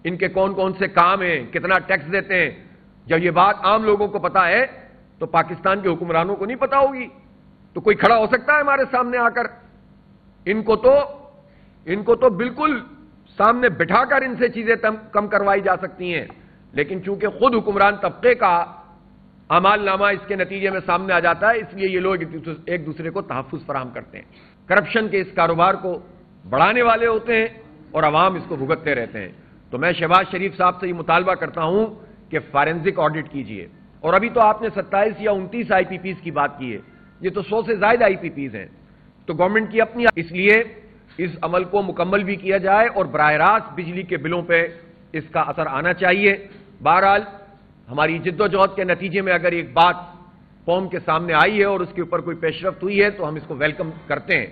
ان کے کون کون سے کام ہیں، کتنا ٹیکس دیتے ہیں، جب یہ بات عام لوگوں کو پتا ہے تو پاکستان کے حکمرانوں کو نہیں پتا ہوگی؟ تو کوئی کھڑا ہو سکتا ہے ہمارے سامنے آ کر؟ ان کو تو بالکل سامنے بٹھا کر ان سے چیزیں کم کروائی جا سکتی ہیں، لیکن چونکہ خود حکمران طبقے کا اعمال نامہ اس کے نتیجے میں سامنے آ جاتا ہے، اس لیے یہ لوگ ایک دوسرے کو تحفظ فراہم کرتے ہیں، کرپشن کے اس کاروبار کو بڑھانے والے ہوتے ہیں اور عوام اس کو بھگتتے رہتے ہیں۔ تو میں شہباز شریف صاحب سے یہ مطالبہ کرتا ہوں کہ فارنزک آڈٹ کیجئے۔ اور ابھی تو آپ نے 27 یا 29 آئی پی پیز کی بات کی ہے، یہ تو 100 سے زائد آئی پی پیز ہیں، تو گورنمنٹ کی اپنی، اس لیے اس عمل کو مکمل بھی کیا جائے اور براہ راست بجلی کے بلوں پہ اس کا اثر آنا چاہیے۔ بہرحال ہماری جد و جہد کے نتیجے میں اگر ایک بات قوم کے سامنے آئی ہے اور اس کے اوپر کوئی پیش رفت ہوئی ہے تو ہم اس کو ویلکم کرتے ہیں،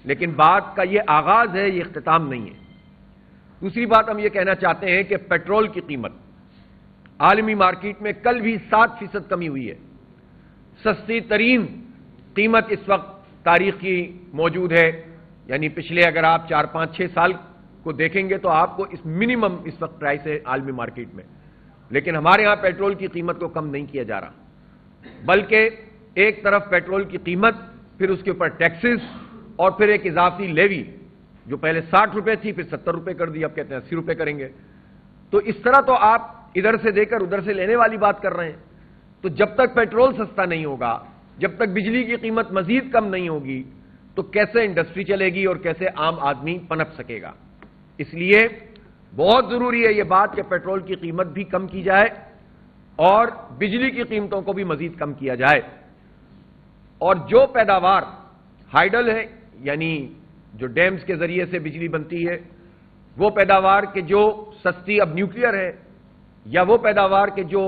لیکن بات کا یہ آغاز ہے، یہ اختتام نہیں ہے۔ دوسری بات ہم یہ کہنا چاہتے ہیں کہ پیٹرول کی قیمت عالمی مارکیٹ میں کل بھی 7% کمی ہوئی ہے، سستی ترین قیمت اس وقت تاریخ کی موجود ہے، یعنی پچھلے اگر آپ 4 5 6 سال کو دیکھیں گے تو آپ کو اس منیمم اس وقت پرائس ہے عالمی مارکیٹ میں، لیکن ہمارے ہاں پیٹرول کی قیمت کو کم نہیں کیا جا رہا، بلکہ ایک طرف پیٹرول کی قیمت، پھر اس کے اوپر ٹیکسز اور پھر ایک اضافی لیوی جو پہلے 60 روپے تھی پھر 70 روپے کر دی، اب کہتے ہیں 80 روپے کریں گے۔ تو اس طرح تو آپ ادھر سے دے کر ادھر سے لینے والی بات کر رہے ہیں۔ تو جب تک پیٹرول سستا نہیں ہوگا، جب تک بجلی کی قیمت مزید کم نہیں ہوگی، تو کیسے انڈسٹری چلے گی اور کیسے عام آدمی پنپ سکے گا؟ اس لیے بہت ضروری ہے یہ بات کہ پیٹرول کی قیمت بھی کم کی جائے اور بجلی کی قیمتوں کو بھی مزید کم کیا جائے، اور جو پیداوار ہائیڈل ہے، یعنی جو ڈیمز کے ذریعے سے بجلی بنتی ہے، وہ پیداوار کے جو سستی اب نیوکلیئر ہے، یا وہ پیداوار کے جو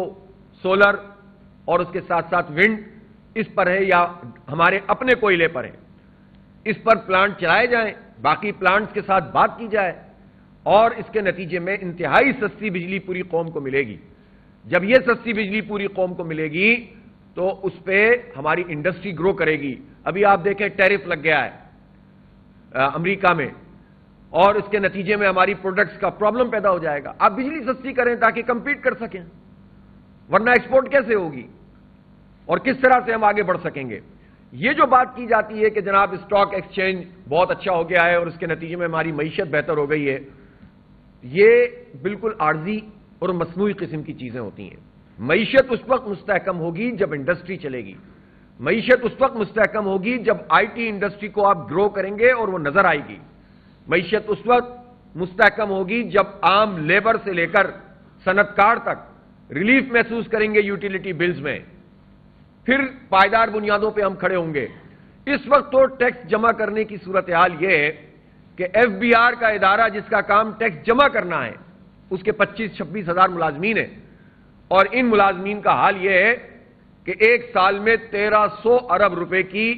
سولر اور اس کے ساتھ ساتھ ونڈ اس پر ہے یا ہمارے اپنے کوئلے پر ہے، اس پر پلانٹ چلائے جائیں، باقی پلانٹس کے ساتھ بات کی جائے، اور اس کے نتیجے میں انتہائی سستی بجلی پوری قوم کو ملے گی۔ جب یہ سستی بجلی پوری قوم کو ملے گی تو اس پہ ہماری انڈسٹری گرو کرے گی۔ ابھی آپ دیکھیں ٹیرف لگ گیا ہے امریکہ میں، اور اس کے نتیجے میں ہماری پروڈکٹس کا پرابلم پیدا ہو جائے گا۔ آپ بجلی سستی کریں تاکہ کمپیٹ کر سکیں، ورنہ ایکسپورٹ کیسے ہوگی اور کس طرح سے ہم آگے بڑھ سکیں گے؟ یہ جو بات کی جاتی ہے کہ جناب اسٹاک ایکسچینج بہت اچھا ہو گیا ہے اور اس کے نتیجے میں ہماری معیشت بہتر ہو گئی ہے، یہ بالکل عارضی اور مصنوعی قسم کی چیزیں ہوتی ہیں۔ معیشت اس وقت مستحکم ہوگی جب انڈسٹری چلے گی، معیشت اس وقت مستحکم ہوگی جب آئی ٹی انڈسٹری کو آپ گرو کریں گے اور وہ نظر آئے گی، معیشت اس وقت مستحکم ہوگی جب عام لیبر سے لے کر صنعت کار تک ریلیف محسوس کریں گے یوٹیلیٹی بلز میں، پھر پائیدار بنیادوں پہ ہم کھڑے ہوں گے۔ اس وقت تو ٹیکس جمع کرنے کی صورتحال یہ ہے کہ ایف بی آر کا ادارہ جس کا کام ٹیکس جمع کرنا ہے، اس کے 25-26 ہزار ملازمین ہیں، اور ان ملازمین کا حال یہ ہے کہ ایک سال میں 1300 ارب روپے کی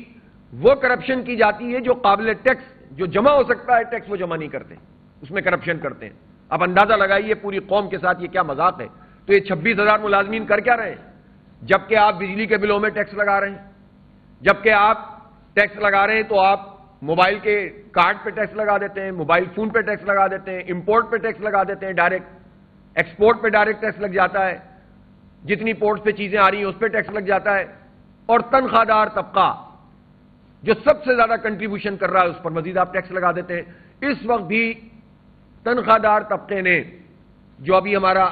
وہ کرپشن کی جاتی ہے جو قابل ٹیکس، جو جمع ہو سکتا ہے ٹیکس، وہ جمع نہیں کرتے، اس میں کرپشن کرتے ہیں۔ اب اندازہ لگائیے پوری قوم کے ساتھ یہ کیا مذاق ہے۔ تو یہ 26 ہزار ملازمین کر کیا رہے ہیں؟ جبکہ آپ بجلی کے بلوں میں ٹیکس لگا رہے ہیں، جبکہ آپ ٹیکس لگا رہے ہیں تو آپ موبائل کے کارڈ پہ ٹیکس لگا دیتے ہیں، موبائل فون پہ ٹیکس لگا دیتے ہیں، امپورٹ پہ ٹیکس لگا دیتے ہیں، ڈائریکٹ ایکسپورٹ پہ ڈائریکٹ ٹیکس لگ جاتا ہے، جتنی پورٹس پہ چیزیں آ رہی ہیں اس پہ ٹیکس لگ جاتا ہے، اور تنخواہ دار طبقہ جو سب سے زیادہ کنٹریبیوشن کر رہا ہے اس پر مزید آپ ٹیکس لگا دیتے ہیں۔ اس وقت بھی تنخواہ دار طبقے نے، جو ابھی ہمارا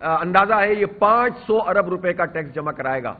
اندازہ ہے، یہ 500 ارب روپے کا ٹیکس جمع کرائے گا۔